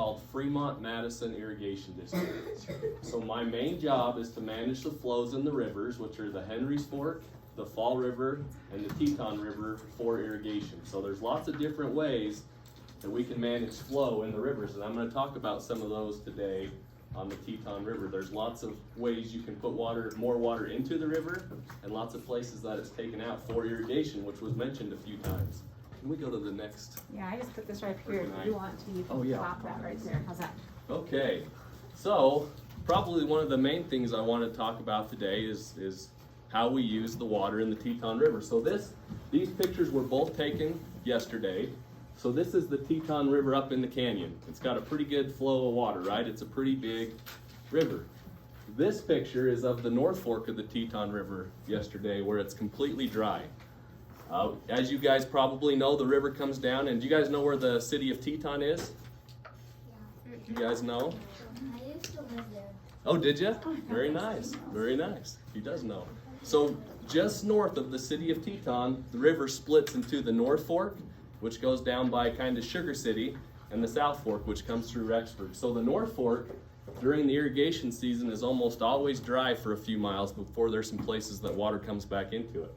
called Fremont Madison Irrigation District. So my main job is to manage the flows in the rivers, which are the Henry's Fork, the Fall River, and the Teton River for irrigation. So there's lots of different ways that we can manage flow in the rivers, and I'm going to talk about some of those today on the Teton River. There's lots of ways you can put more water into the river, and lots of places that it's taken out for irrigation, which was mentioned a few times. Can we go to the next? Yeah, I just put this right here. If you want to, you can stop that right there. How's that? Okay, so probably one of the main things I want to talk about today is how we use the water in the Teton River. So these pictures were both taken yesterday. So this is the Teton River up in the canyon. It's got a pretty good flow of water, right? It's a pretty big river. This picture is of the North Fork of the Teton River yesterday, where it's completely dry. As you guys probably know, the river comes down, and do you guys know where the city of Teton is? Yeah. You guys know? I used to live there. Oh, did you? Very nice, very nice. He does know. So just north of the city of Teton, the river splits into the North Fork, which goes down by kind of Sugar City, and the South Fork, which comes through Rexburg. So the North Fork, during the irrigation season, is almost always dry for a few miles before there's some places that water comes back into it.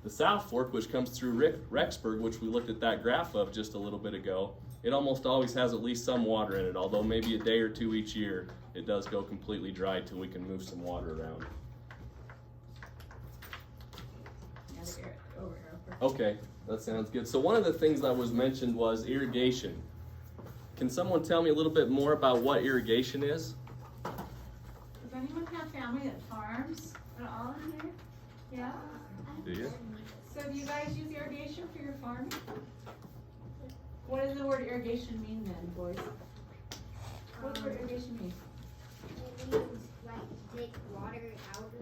The South Fork, which comes through Rexburg, which we looked at that graph of just a little bit ago, it almost always has at least some water in it, although maybe a day or two each year, it does go completely dry till we can move some water around. Okay, that sounds good. So one of the things that was mentioned was irrigation. Can someone tell me a little bit more about what irrigation is? Does anyone have family that farms at all in here? Yeah? Do you? So do you guys use irrigation for your farming? What does the word irrigation mean then, boys? What does the word irrigation mean? It means like take water out of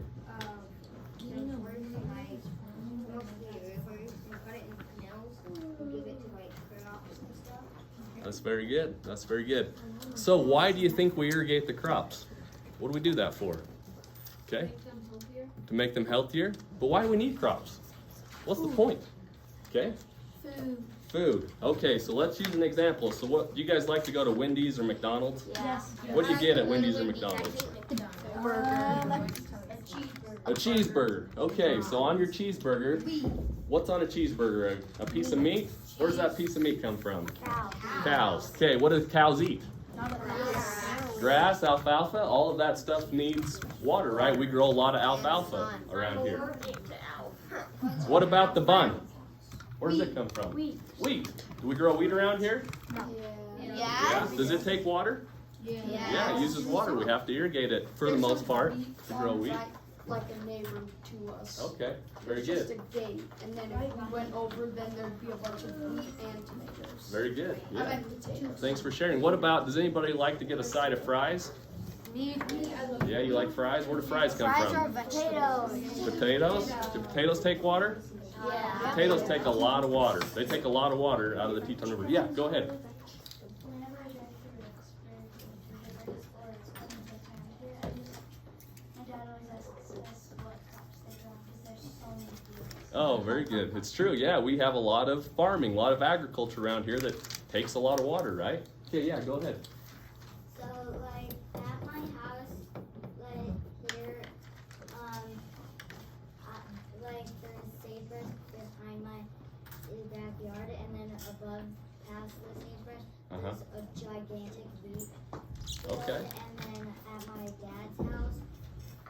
the rivers, like mostly rivers, and put it in canals and give it to like crops and stuff. That's very good. That's very good. So why do you think we irrigate the crops? What do we do that for? Okay. Make them healthier? To make them healthier? But why do we need crops? What's the point? Okay. Food. Food. Okay, so let's use an example. So what, do you guys like to go to Wendy's or McDonald's? Yes. What do you get at Wendy's or McDonald's? A cheeseburger. Okay, so on your cheeseburger, what's on a cheeseburger? A piece of meat? Where does that piece of meat come from? Cows. Okay, what do cows eat? Grass, alfalfa, all of that stuff needs water, right? We grow a lot of alfalfa around here. What about the bun? Where does it come from? Wheat. Wheat. Do we grow wheat around here? Yeah. Yeah. Does it take water? Yeah, it uses water. We have to irrigate it for the most part to grow wheat. Like a neighbor to us. Okay, very Just good. a gate, and then if we went over, then there'd be a bunch of wheat and tomatoes. Very good. I Yeah. meant potatoes. Thanks for sharing. What about, does anybody like to get a side of fries? Me. Yeah, you like fries? Where do fries come Fries are from? potatoes. Potatoes? Do potatoes take water? Yeah. Potatoes take a lot of water. They take a lot of water out of the Teton River. Yeah, go ahead. Whenever I drive through Rexburg, my dad always asks us what crops they grow because there's so many fields. Oh, very good. It's true. Yeah, we have a lot of farming, a lot of agriculture around here that takes a lot of water, right? Okay, yeah, go ahead. So like at my house, like here, like the sagebrush behind my backyard, and then above past the sagebrush, there's a gigantic wheat. Okay. And then at my dad's house,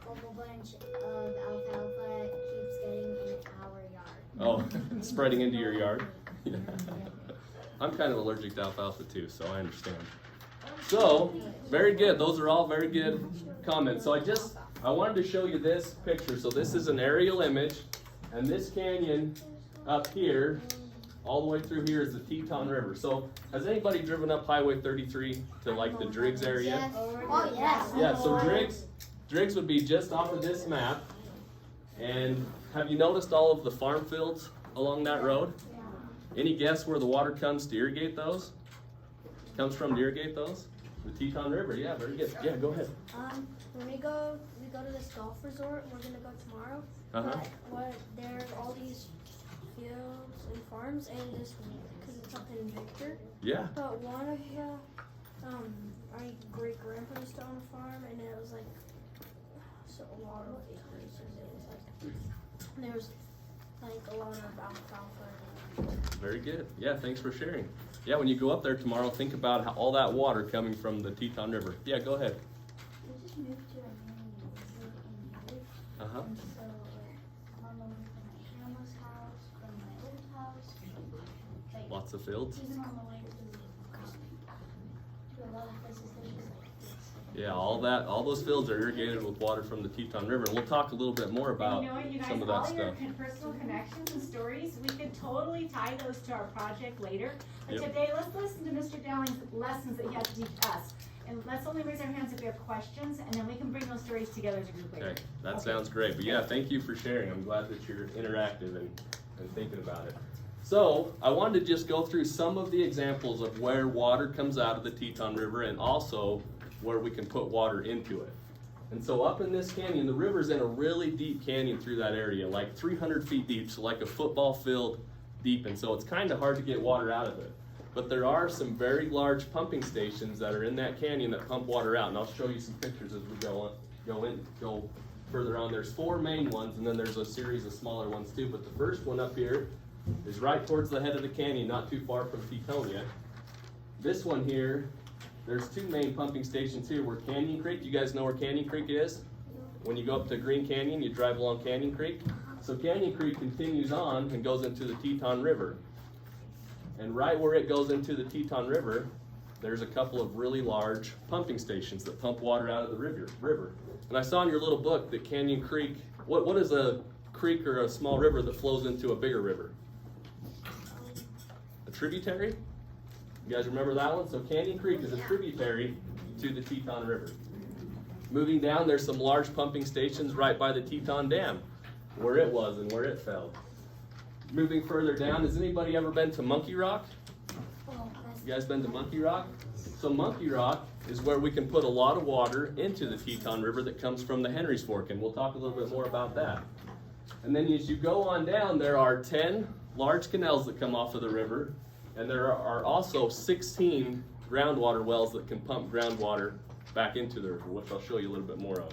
a whole bunch of alfalfa keeps getting in our yard. Oh, spreading into your yard? Yeah. I'm kind of allergic to alfalfa too, so I understand. So, very good. Those are all very good comments. So I wanted to show you this picture. So this is an aerial image, and this canyon up here, all the way through here is the Teton River. So has anybody driven up Highway 33 to like the Driggs area? Oh yes. Yeah, so Driggs would be just off of this map. And have you noticed all of the farm fields along that road? Any guess where the water comes to irrigate those? Comes from to irrigate those? The Teton River, yeah, very good. Yeah, go ahead. When we go to this golf resort. We're gonna go tomorrow. But there's all these fields and farms, and this because it's up in Victor. Yeah. But one of farm, and it was like so a lot of acres, and it was like there was like a lot of alfalfa. Very good. Yeah, thanks for sharing. Yeah, when you go up there tomorrow, think about how, all that water coming from the Teton River. Yeah, go ahead. We just moved to a new neighborhood in here. Uh-huh. And so on the way from my grandma's house, from my old house, like Lots of fields. even on the way to a lot of places there's just like this. Yeah, all those fields are irrigated with water from the Teton River. And we'll talk a little bit more about And you know what, you guys, some of that all your stuff. personal connections and stories, we could totally tie those to our project later. But Yep. today, let's listen to Mr. Dalling's lessons that he has to teach us. And let's only raise our hands if we have questions, and then we can bring those stories together as a group later. Okay, that sounds great. But yeah, thank you for sharing. I'm glad that you're interactive and thinking about it. So I wanted to just go through some of the examples of where water comes out of the Teton River and also where we can put water into it. And so up in this canyon, the river's in a really deep canyon through that area, like 300 feet deep, so like a football field deep. And so it's kind of hard to get water out of it. But there are some very large pumping stations that are in that canyon that pump water out. And I'll show you some pictures as we go further on. There's 4 main ones, and then there's a series of smaller ones too. But the first one up here is right towards the head of the canyon, not too far from Tetonia. This one here, there's 2 main pumping stations here where Canyon Creek, you guys know where Canyon Creek is? When you go up to Green Canyon, you drive along Canyon Creek. So Canyon Creek continues on and goes into the Teton River. And right where it goes into the Teton River, there's a couple of really large pumping stations that pump water out of the river. And I saw in your little book that Canyon Creek, what is a creek or a small river that flows into a bigger river? A tributary? You guys remember that one? So Canyon Creek is a tributary to the Teton River. Moving down, there's some large pumping stations right by the Teton Dam, where it was and where it fell. Moving further down, has anybody ever been to Monkey Rock? You guys been to Monkey Rock? So Monkey Rock is where we can put a lot of water into the Teton River that comes from the Henry's Fork, and we'll talk a little bit more about that. And then as you go on down, there are 10 large canals that come off of the river, and there are also 16 groundwater wells that can pump groundwater back into the river, which I'll show you a little bit more of.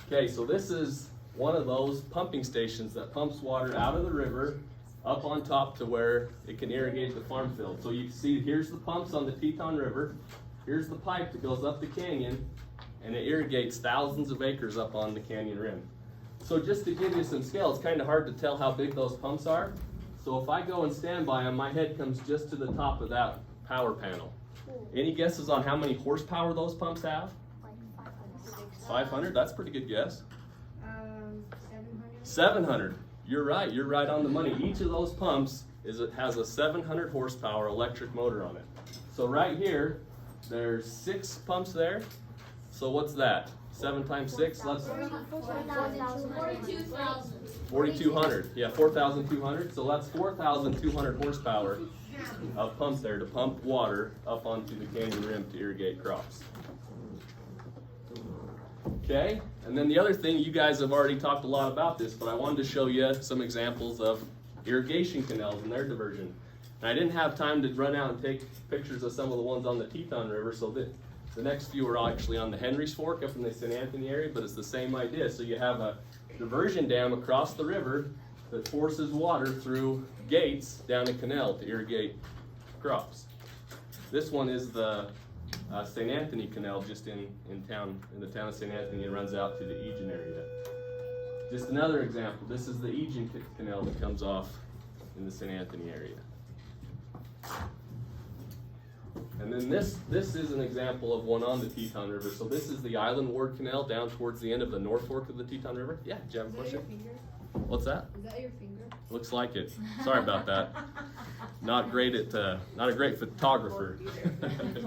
Okay, so this is one of those pumping stations that pumps water out of the river up on top to where it can irrigate the farm field. So you can see here's the pumps on the Teton River, here's the pipe that goes up the canyon, and it irrigates thousands of acres up on the canyon rim. So just to give you some scale, it's kind of hard to tell how big those pumps are. So if I go and stand by them, my head comes just to the top of that power panel. Any guesses on how many horsepower those pumps have? Like 500. 500? That's a pretty good guess. 700. 700. You're right on the money. Each of those pumps has a 700 horsepower electric motor on it. So right here, there's 6 pumps there. So what's that? 7 times 6? That's 4,200. Yeah, 4,200. So that's 4,200 horsepower of pumps there to pump water up onto the canyon rim to irrigate crops. Okay, and then the other thing, you guys have already talked a lot about this, but I wanted to show you some examples of irrigation canals and their diversion. And I didn't have time to run out and take pictures of some of the ones on the Teton River, so the next few are actually on the Henry's Fork up in the St. Anthony area, but it's the same idea. So you have a diversion dam across the river that forces water through gates down a canal to irrigate crops. This one is the St. Anthony Canal just in the town of St. Anthony. It runs out to the Egan area. Just another example, this is the Egan Canal that comes off in the St. Anthony area. And then this is an example of one on the Teton River. So this is the Island Ward Canal down towards the end of the North Fork of the Teton River. Yeah, do you have a question? What's that? Is that your finger? Looks like it. Sorry about that. Not a great photographer. That actually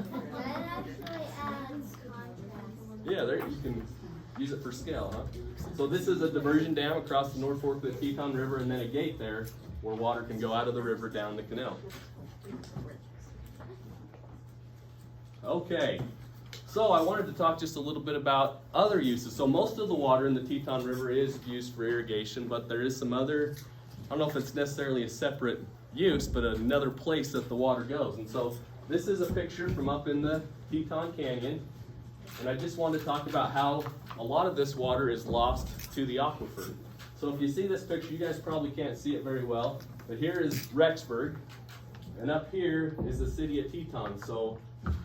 adds contrast. Yeah, there you can use it for scale, huh? So this is a diversion dam across the North Fork of the Teton River, and then a gate there where water can go out of the river down the canal. Okay, so I wanted to talk just a little bit about other uses. So most of the water in the Teton River is used for irrigation, but there is some other, I don't know if it's necessarily a separate use, but another place that the water goes. And so this is a picture from up in the Teton Canyon, and I just wanted to talk about how a lot of this water is lost to the aquifer. So if you see this picture, you guys probably can't see it very well, but here is Rexburg, and up here is the city of Teton. So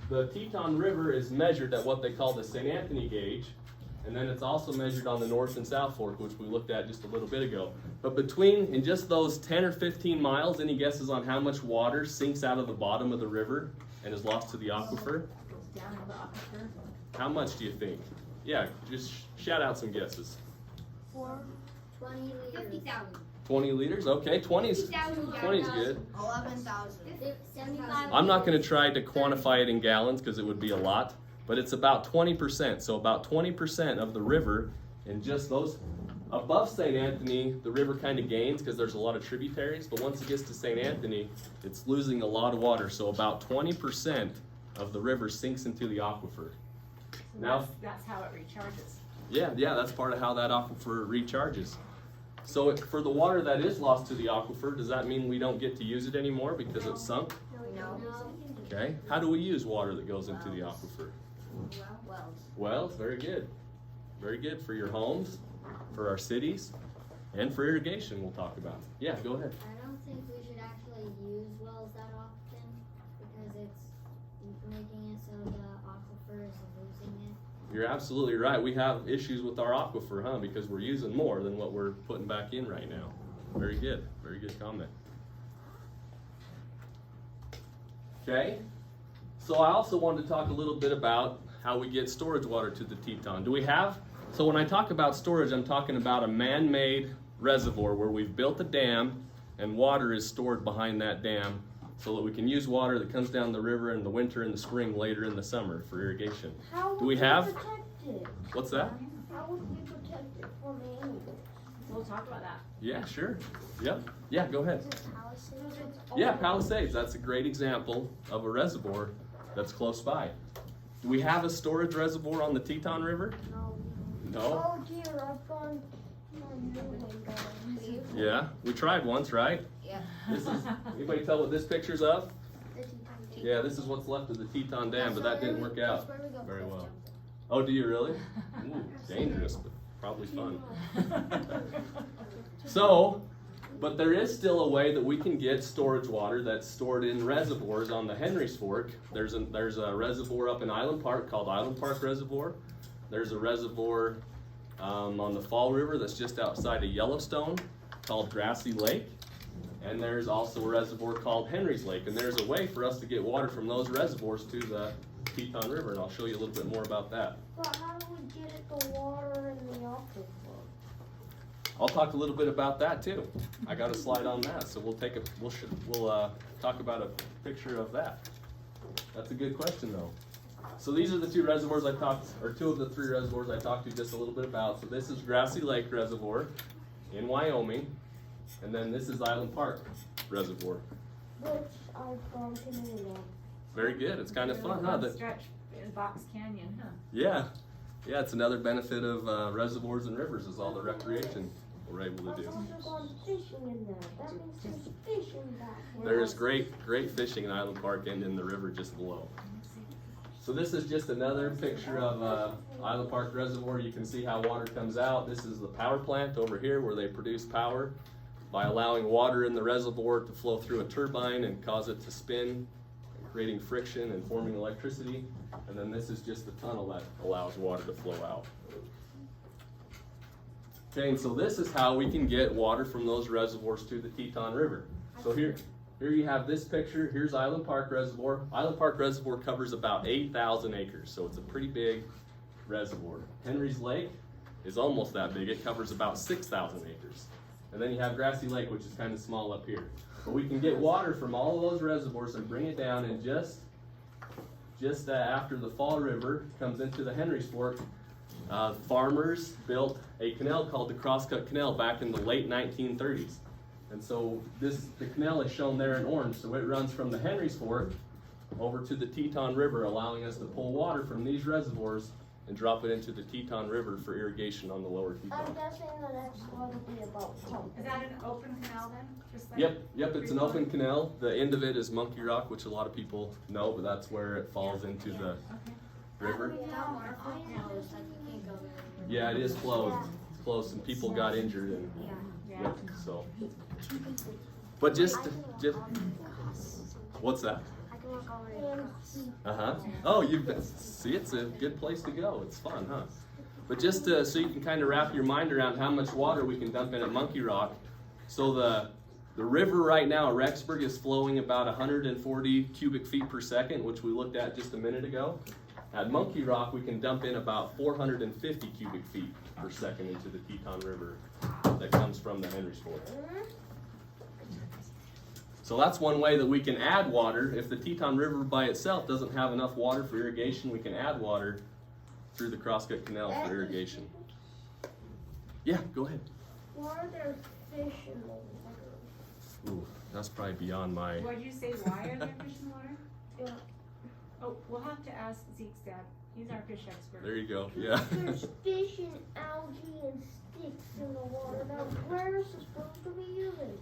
the Teton River is measured at what they call the St. Anthony gauge, and then it's also measured on the North and South Fork, which we looked at just a little bit ago. But in just those 10 or 15 miles, any guesses on how much water sinks out of the bottom of the river and is lost to the aquifer? Goes down in the aquifer. How much do you think? Yeah, just shout out some guesses. 20 liters. 50,000. 20 liters? Okay, 20's 20's good. 11,000. 75. I'm not going to try to quantify it in gallons because it would be a lot, but it's about 20%. So about 20% of the river, and just those above St. Anthony, the river kind of gains because there's a lot of tributaries, but once it gets to St. Anthony, it's losing a lot of water. So about 20% of the river sinks into the aquifer. So Now- that's how it recharges. Yeah, that's part of how that aquifer recharges. So for the water that is lost to the aquifer, does that mean we don't get to use it anymore because it's sunk? No. Okay. How do we use water that goes into the aquifer? Wells. Wells, very good. Very good for your homes, for our cities, and for irrigation we'll talk about. Yeah, go ahead. I don't think we should actually use wells that often because it's making it so the aquifer is losing it. You're absolutely right. We have issues with our aquifer, huh? Because we're using more than what we're putting back in right now. Very good. Very good comment. Okay. So I also wanted to talk a little bit about how we get storage water to the Teton. So when I talk about storage, I'm talking about a man-made reservoir where we've built a dam and water is stored behind that dam so that we can use water that comes down the river in the winter and the spring later in the summer for irrigation. How Do we would have? protect it? What's that? How would we protect it from animals? We'll talk about that. Yeah, sure. Yep. Yeah, go ahead. Is it palisades? Yeah, Palisades. That's a great example of a reservoir that's close by. Do we have a storage reservoir on the Teton River? No. No? Oh dear, I've gone. Oh, no, Yeah, we tried once, right? Yeah. This is, anybody tell what this picture's of? the Teton. Yeah, this is what's left of the Teton Dam, but that didn't work out That's where we go very cliff well. jumping. Oh, do you really? Ooh, dangerous, but probably fun. So, but there is still a way that we can get storage water that's stored in reservoirs on the Henry's Fork. There's a reservoir up in Island Park called Island Park Reservoir. There's a reservoir on the Fall River that's just outside of Yellowstone called Grassy Lake. And there's also a reservoir called Henry's Lake. And there's a way for us to get water from those reservoirs to the Teton River, and I'll show you a little bit more about that. But how do we get it the water in the aquifer? I'll talk a little bit about that too. I got a slide on that, so we'll talk about a picture of that. That's a good question though. So these are the two reservoirs two of the three reservoirs I talked to you just a little bit about. So this is Grassy Lake Reservoir in Wyoming, and then this is Island Park Reservoir. Which I've gone to many of. Very good. It's kind of fun, huh? Stretch in Box Canyon, huh? Yeah, it's another benefit of reservoirs and rivers is all the recreation we're able to I've do. also gone fishing in there. That means there's fishing back there. There is great fishing in Island Park and in the river just below. So this is just another picture of Island Park Reservoir. You can see how water comes out. This is the power plant over here where they produce power by allowing water in the reservoir to flow through a turbine and cause it to spin, creating friction and forming electricity. And then this is just the tunnel that allows water to flow out. Okay, and so this is how we can get water from those reservoirs to the Teton River. So here you have this picture. Here's Island Park Reservoir. Island Park Reservoir covers about 8,000 acres, so it's a pretty big reservoir. Henry's Lake is almost that big. It covers about 6,000 acres. And then you have Grassy Lake, which is kind of small up here. But we can get water from all of those reservoirs and bring it down, and just after the Fall River comes into the Henry's Fork, farmers built a canal called the Crosscut Canal back in the late 1930s. And so the canal is shown there in orange. So it runs from the Henry's Fork over to the Teton River, allowing us to pull water from these reservoirs and drop it into the Teton River for irrigation on the lower Teton. I'm guessing the next one will be about pump. Is that an open canal then? Just like Yep, it's an open canal. The end of it is Monkey Rock, which a lot of people know, but that's where it falls into the Okay. river. Yeah, Yeah, it is closed. It's closed, and people got injured, and Yeah. yep, so. But just what's that? I can walk all the way across. Oh, see, it's a good place to go. It's fun, huh? But just so you can kind of wrap your mind around how much water we can dump in at Monkey Rock. So the river right now at Rexburg is flowing about 140 cubic feet per second, which we looked at just a minute ago. At Monkey Rock, we can dump in about 450 cubic feet per second into the Teton River that comes from the Henry's Ford. So that's one way that we can add water. If the Teton River by itself doesn't have enough water for irrigation, we can add water through the Crosscut Canal for irrigation. Yeah, go ahead. Why are there fish in the water? Ooh, that's probably beyond my... What did you say, why are there fish in the water? Yeah. Oh, we'll have to ask Zeke's dad. He's our fish expert. There you go, yeah. There's fish and algae and sticks in the water. Now, where is it supposed to be using?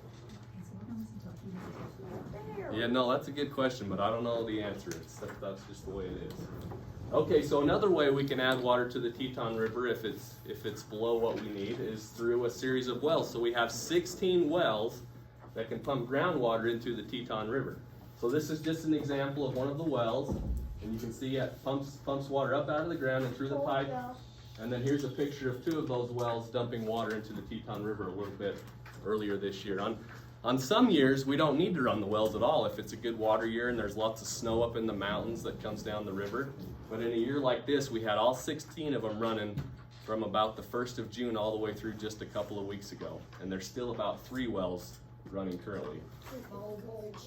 There. Yeah, no, that's a good question, but I don't know the answer. That's just the way it is. Okay, so another way we can add water to the Teton River if it's below what we need is through a series of wells. So we have 16 wells that can pump groundwater into the Teton River. So this is just an example of one of the wells, and you can see it pumps water up out of the ground and through the pipe. And then here's a picture of two of those wells dumping water into the Teton River a little bit earlier this year. On some years, we don't need to run the wells at all if it's a good water year and there's lots of snow up in the mountains that comes down the river. But in a year like this, we had all 16 of them running from about the 1st of June all the way through just a couple of weeks ago. And there's still about 3 wells running currently.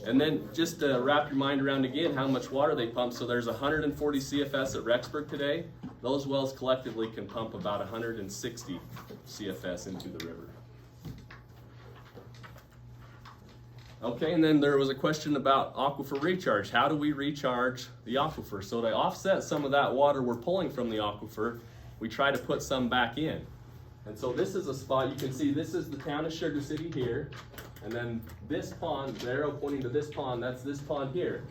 And then just to wrap your mind around again how much water they pump. So there's 140 CFS at Rexburg today. Those wells collectively can pump about 160 CFS into the river. Okay, and then there was a question about Aquifer Recharge. How do we recharge the aquifer? So to offset some of that water we're pulling from the aquifer, we try to put some back in. And so this is a spot, you can see this is the town of Sugar City here. And then this pond, the arrow pointing to this pond, that's this pond here.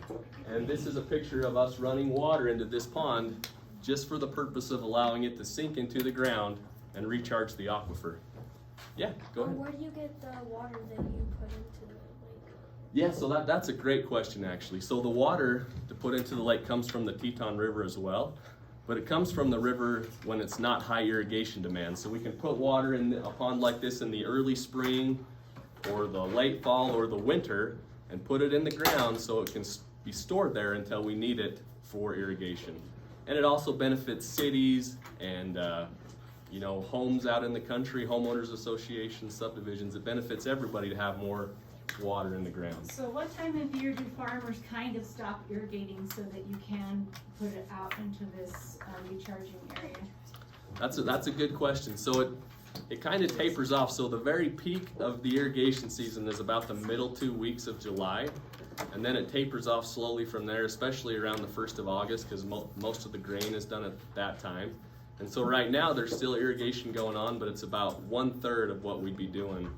And this is a picture of us running water into this pond just for the purpose of allowing it to sink into the ground and recharge the aquifer. Yeah, go ahead. Where do you get the water that you put into the lake? Yeah, so that's a great question actually. So the water to put into the lake comes from the Teton River as well, but it comes from the river when it's not high irrigation demand. So we can put water in a pond like this in the early spring or the late fall or the winter and put it in the ground so it can be stored there until we need it for irrigation. And it also benefits cities and homes out in the country, homeowners associations, subdivisions. It benefits everybody to have more water in the ground. So what time of year do farmers kind of stop irrigating so that you can put it out into this recharging area? That's a good question. So it kind of tapers off. So the very peak of the irrigation season is about the middle 2 weeks of July, and then it tapers off slowly from there, especially around the 1st of August because most of the grain is done at that time. And so right now there's still irrigation going on, but it's about 1/3 of what we'd be doing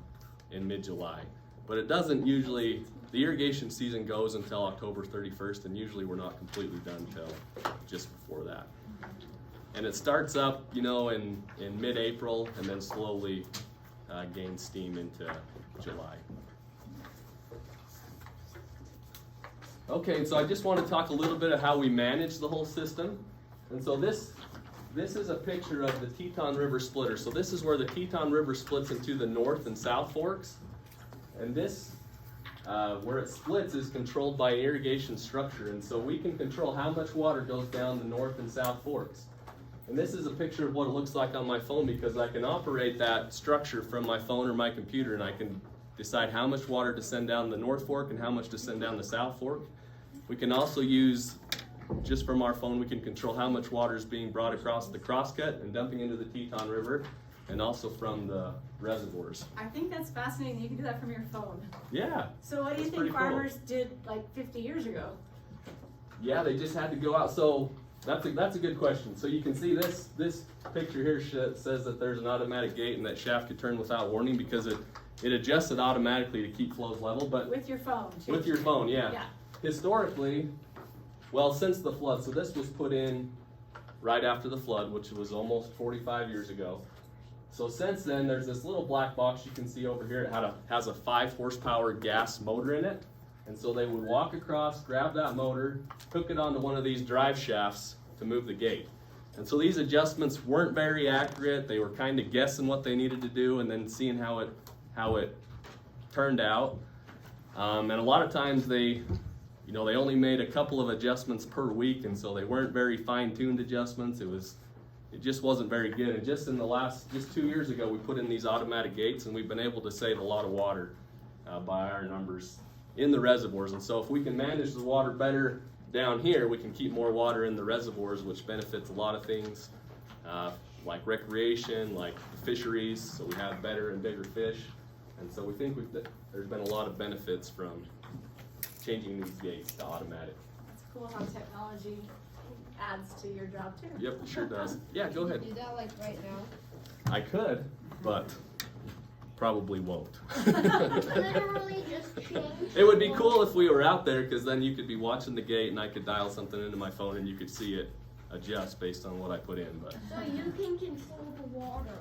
in mid-July. But it doesn't usually, the irrigation season goes until October 31st, and usually we're not completely done until just before that. And it starts up, in mid-April, and then slowly gains steam into July. Okay, so I just want to talk a little bit of how we manage the whole system. And so this is a picture of the Teton River splitter. So this is where the Teton River splits into the North and South Forks. And this, where it splits, is controlled by irrigation structure. And so we can control how much water goes down the North and South Forks. And this is a picture of what it looks like on my phone because I can operate that structure from my phone or my computer, and I can decide how much water to send down the North Fork and how much to send down the South Fork. We can also use, just from our phone, we can control how much water is being brought across the crosscut and dumping into the Teton River, and also from the reservoirs. I think that's fascinating. You can do that from your phone. Yeah. So what do you That's think pretty cool. farmers did like 50 years ago? Yeah, they just had to go out. So That's a good question. So you can see this picture here says that there's an automatic gate and that shaft could turn without warning because it adjusts it automatically to keep flows level. But With your phone, too. with your phone, yeah. Yeah. Historically, well, since the flood, so this was put in right after the flood, which was almost 45 years ago. So since then, there's this little black box you can see over here. It has a 5 horsepower gas motor in it. And so they would walk across, grab that motor, hook it onto one of these drive shafts to move the gate. And so these adjustments weren't very accurate. They were kind of guessing what they needed to do and then seeing how it turned out. And a lot of times they only made a couple of adjustments per week, and so they weren't very fine-tuned adjustments. It just wasn't very good. And just 2 years ago, we put in these automatic gates, and we've been able to save a lot of water by our numbers in the reservoirs. And so if we can manage the water better down here, we can keep more water in the reservoirs, which benefits a lot of things, like recreation, like fisheries, so we have better and bigger fish. And so we think there's been a lot of benefits from changing these gates to automatic. It's cool how technology adds to your job, too. Yep, it sure does. Yeah, go ahead. Do that like right now. I could, but probably won't. Literally just change. It would be cool if we were out there, because then you could be watching the gate and I could dial something into my phone and you could see it adjust based on what I put in. But So you can control the water.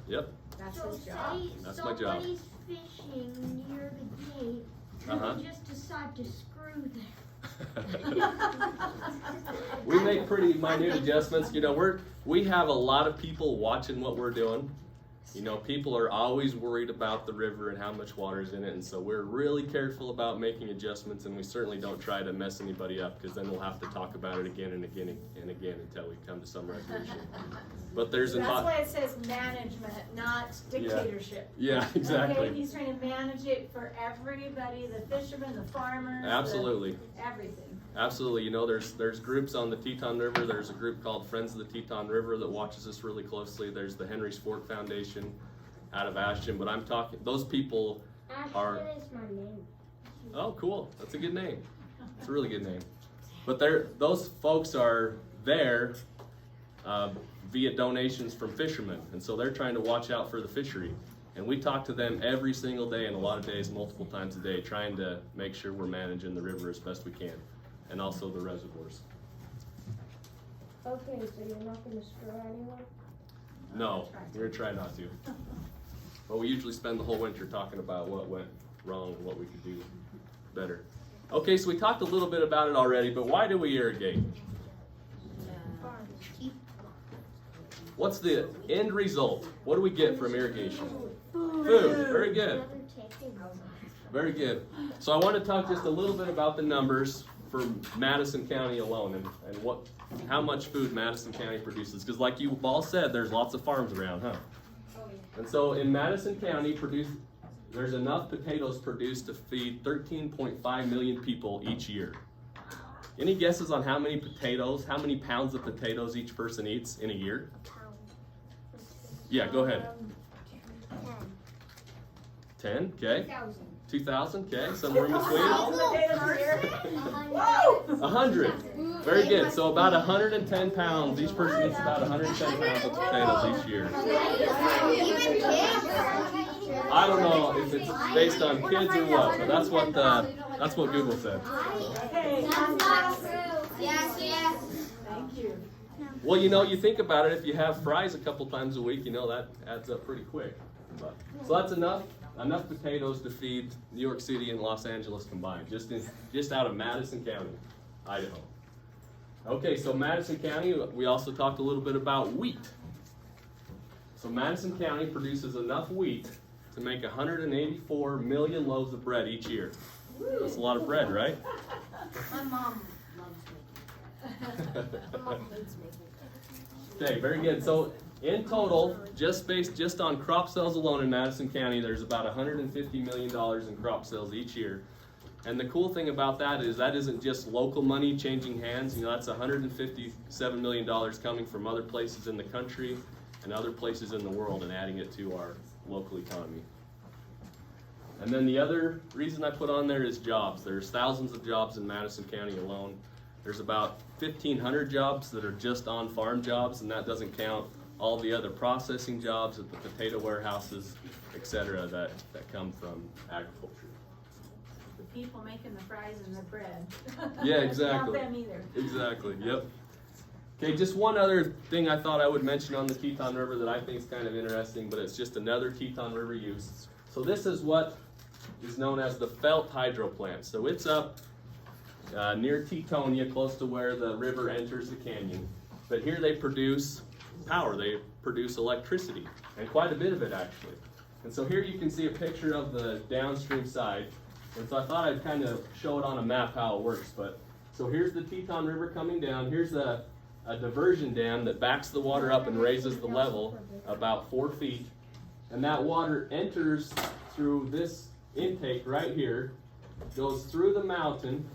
Yep. That's So his job. say That's my job. somebody's fishing near the gate, and they just decide to screw there. We make pretty minute adjustments. We have a lot of people watching what we're doing. People are always worried about the river and how much water is in it, and so we're really careful about making adjustments, and we certainly don't try to mess anybody up, because then we'll have to talk about it again and again and again until we come to some resolution. But there's That's why it says management, not dictatorship. Yeah, exactly. Okay, he's trying to manage it for everybody, the fishermen, the farmers. Absolutely. Everything. Absolutely. There's groups on the Teton River. There's a group called Friends of the Teton River that watches us really closely. There's the Henry's Fork Foundation out of Ashton. But I'm talking, those people are. Ashton is my name. Oh, cool. That's a good name. It's a really good name. But those folks are there via donations from fishermen. And so they're trying to watch out for the fishery. And we talk to them every single day, and a lot of days, multiple times a day, trying to make sure we're managing the river as best we can. And also the reservoirs. Okay, so you're not going to screw anyone? No, we're going to try not to. But we usually spend the whole winter talking about what went wrong and what we could do better. Okay, so we talked a little bit about it already, but why do we irrigate? What's the end result? What do we get from irrigation? Food. Very good. Very good. So I want to talk just a little bit about the numbers for Madison County alone and how much food Madison County produces. Because like you all said, there's lots of farms around, huh? And so in Madison County, there's enough potatoes produced to feed 13.5 million people each year. Any guesses on how many pounds of potatoes each person eats in a year? Yeah, go ahead. 10, okay. 2,000, okay, somewhere in between. 100. Very good. So about 110 pounds. Each person eats about 110 pounds of potatoes each year. I don't know if it's based on kids or what, but that's what Google said. Okay. Yes. Thank you. Well, you think about it. If you have fries a couple times a week, that adds up pretty quick. So that's enough potatoes to feed New York City and Los Angeles combined, just out of Madison County, Idaho. Okay, so Madison County, we also talked a little bit about wheat. So Madison County produces enough wheat to make 184 million loaves of bread each year. That's a lot of bread, right? My mom loves making bread. My mom hates making bread. Okay, very good. So in total, just on crop sales alone in Madison County, there's about $150 million in crop sales each year. And the cool thing about that isn't just local money changing hands. That's $157 million coming from other places in the country and other places in the world and adding it to our local economy. And then the other reason I put on there is jobs. There's thousands of jobs in Madison County alone. There's about 1,500 jobs that are just on farm jobs, and that doesn't count all the other processing jobs at the potato warehouses, etc., that come from agriculture. The people making the fries and the bread. Yeah, exactly. Not them either. Exactly, yep. Okay, just one other thing I thought I would mention on the Teton River that I think is kind of interesting, but it's just another Teton River use. So this is what is known as the Felt Hydro Plant. So it's up near Tetonia, close to where the river enters the canyon. But here they produce power, they produce electricity, and quite a bit of it actually. And so here you can see a picture of the downstream side. And so I thought I'd kind of show it on a map how it works. But so here's the Teton River coming down. Here's a diversion dam that backs the water up and raises the level about 4 feet. And that water enters through this intake right here, goes through the mountain,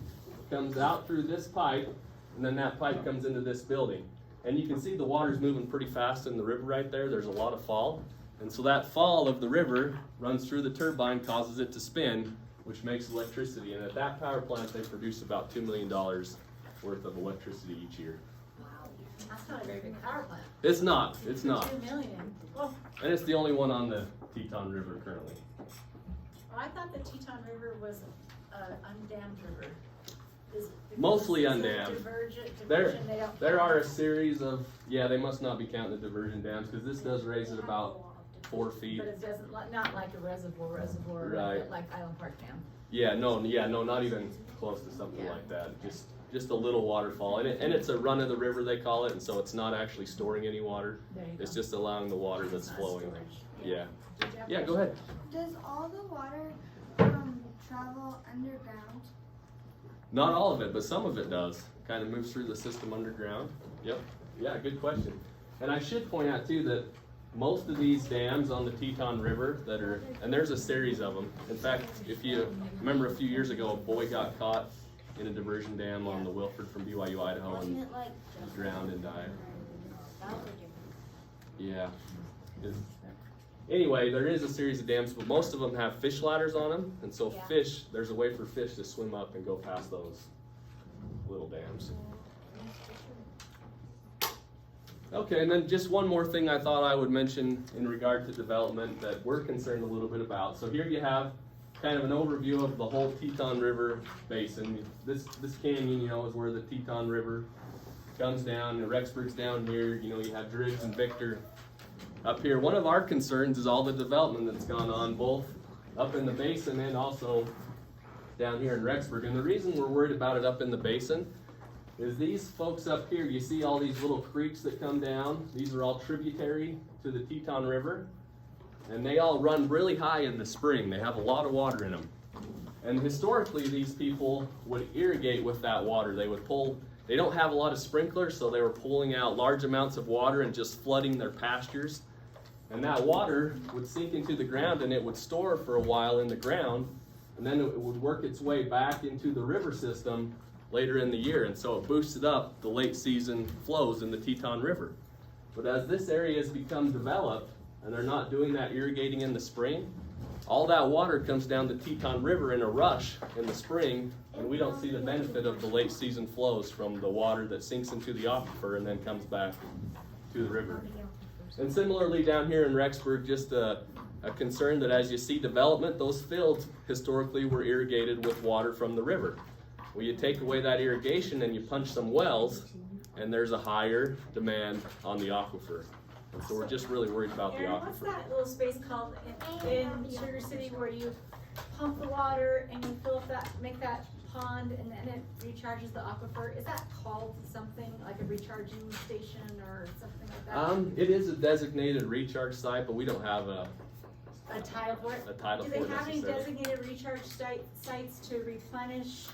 comes out through this pipe, and then that pipe comes into this building. And you can see the water's moving pretty fast in the river right there. There's a lot of fall. And so that fall of the river runs through the turbine, causes it to spin, which makes electricity. And at that power plant, they produce about $2 million worth of electricity each year. That's not a very big power plant. It's not. It's not. 2 million. Well, And it's the only one on the Teton River currently. I thought the Teton River was an undammed river. Is it because Mostly it's a undammed. Diversion, they don't There count? are a series of, yeah, they must not be counting the diversion dams because this does raise it about 4 feet. But it doesn't, not like a reservoir, Right. like Island Park Dam. Yeah, no, not even close to something like that. Just a little waterfall, and it's a run of the river they call it, and so it's not actually storing any water. There you It's go. just allowing the water that's It's not flowing. storage. Yeah. Did you have Yeah, a go ahead. Does all the water travel underground? Not all of it, but some of it does. Kind of moves through the system underground. Yep. Yeah, good question. And I should point out too that most of these dams on the Teton River and there's a series of them. In fact, if you remember a few years ago, a boy got caught in a diversion dam on the Wilford from BYU, Idaho, Wasn't and it like drowned and died. Yeah. Anyway, there is a series of dams, but most of them have fish ladders on them, and so there's a way for fish to swim up and go past those little dams. Okay, and then just one more thing I thought I would mention in regard to development that we're concerned a little bit about. So here you have kind of an overview of the whole Teton River basin. This canyon, is where the Teton River comes down, and Rexburg's down here. You have Driggs and Victor up here. One of our concerns is all the development that's gone on, both up in the basin and also down here in Rexburg. And the reason we're worried about it up in the basin is these folks up here, you see all these little creeks that come down. These are all tributary to the Teton River, and they all run really high in the spring. They have a lot of water in them. And historically, these people would irrigate with that water. They don't have a lot of sprinklers, so they were pulling out large amounts of water and just flooding their pastures. And that water would sink into the ground, and it would store for a while in the ground, and then it would work its way back into the river system later in the year, and so it boosted up the late season flows in the Teton River. But as this area has become developed, and they're not doing that irrigating in the spring, all that water comes down the Teton River in a rush in the spring, and we don't see the benefit of the late season flows from the water that sinks into the aquifer and then comes back to the river. And similarly down here in Rexburg, just a concern that as you see development, those fields historically were irrigated with water from the river. Well, you take away that irrigation and you punch some wells, and there's a higher demand on the aquifer. And so we're just really worried about the Aaron, what's aquifer. that little space called in Sugar City where you pump the water and you fill up make that pond and then it recharges the aquifer? Is that called something like a recharging station or something like that? It is a designated recharge site, but we don't have a title for it? title Do for they it have any necessarily. designated recharge sites to replenish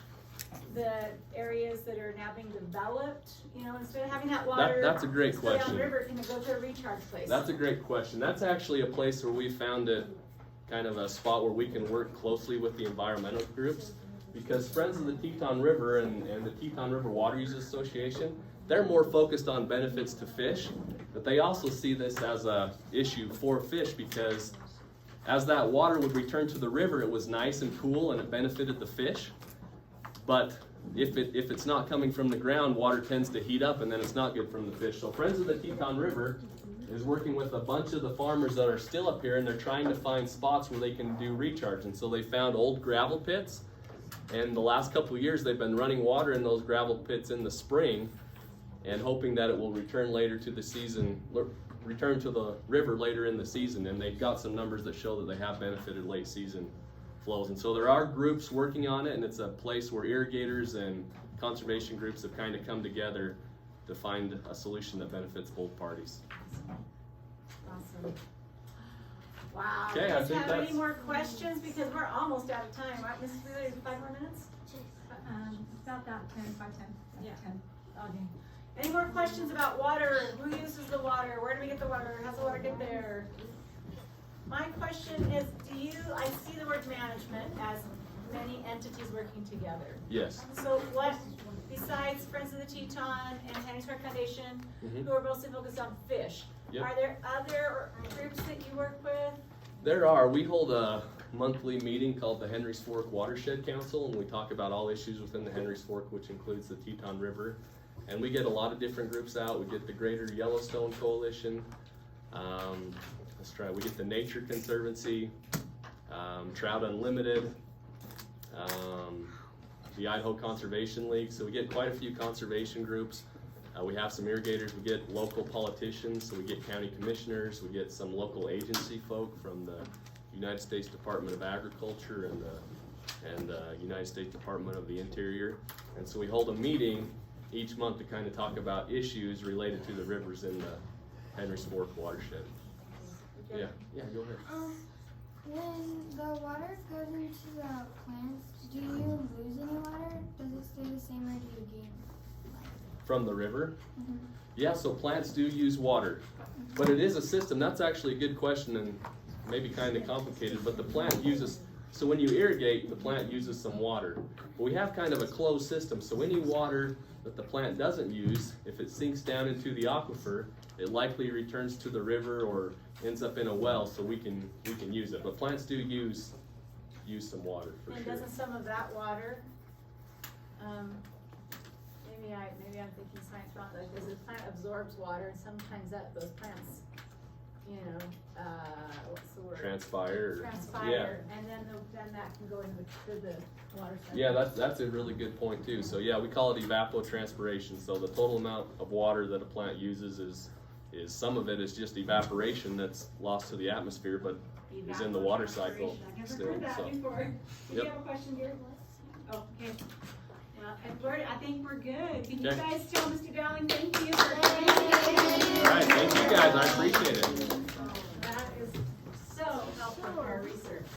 the areas that are now being developed? Instead of having that water That's a great stay on question. the river, can it go to a recharge place? That's a great question. That's actually a place where we found it kind of a spot where we can work closely with the environmental groups, because Friends of the Teton River and the Teton River Water Users Association, they're more focused on benefits to fish, but they also see this as a issue for fish, because as that water would return to the river, it was nice and cool and it benefited the fish. But if it's not coming from the ground, water tends to heat up and then it's not good from the fish. So Friends of the Teton River is working with a bunch of the farmers that are still up here, and they're trying to find spots where they can do recharge. And so they found old gravel pits, and the last couple of years they've been running water in those gravel pits in the spring and hoping that it will return later to the season, return to the river later in the season. And they've got some numbers that show that they have benefited late season flows. And so there are groups working on it, and it's a place where irrigators and conservation groups have kind of come together to find a solution that benefits both parties. Awesome. Wow. Okay, Do you I guys think have any that's- more questions? Because we're almost out of time, right, Mrs. Wheeler? 5 more minutes? About that, 10, 5, 10. Yeah. 10. Okay. Any more questions about water? Who uses the water? Where do we get the water? How's the water get there? My question is, I see the word management as many entities working together. Yes. So what, besides Friends of the Teton and Henry's Park Foundation, who are mostly focused on fish, Yep. are there other groups that you work with? There are. We hold a monthly meeting called the Henry's Fork Watershed Council, and we talk about all issues within the Henry's Fork, which includes the Teton River. And we get a lot of different groups out. We get the Greater Yellowstone Coalition. We get the Nature Conservancy, Trout Unlimited, the Idaho Conservation League. So we get quite a few conservation groups. We have some irrigators. We get local politicians. So we get county commissioners. We get some local agency folk from the United States Department of Agriculture and the United States Department of the Interior. And so we hold a meeting each month to kind of talk about issues related to the rivers in the Henry's Fork watershed. Yeah, go ahead. When the water goes into the plants, do you lose any water? Does it stay the same or do you gain? From the river? Yeah, so plants do use water, but it is a system. That's actually a good question and maybe kind of complicated, but the plant uses, so when you irrigate, the plant uses some water. But we have kind of a closed system, so any water that the plant doesn't use, if it sinks down into the aquifer, it likely returns to the river or ends up in a well, so we can use it. But plants do use some water for And sure. doesn't some of that water, maybe I'm thinking science wrong, like, because the plant absorbs water, and sometimes those plants, what's the word? Transpire. Transpire, and then that can go into the water cycle. Yeah, that's a really good point too. So yeah, we call it evapotranspiration. So the total amount of water that a plant uses is some of it is just evaporation that's lost to the atmosphere, but is in the water cycle I've never still. heard that So before. Did Yep. you have a question, Gary? Oh, okay. Well, I think we're good. Can you Okay. guys tell Mr. Dalling thank you for coming? all right, thank you guys. I appreciate it. That is so helpful for our research.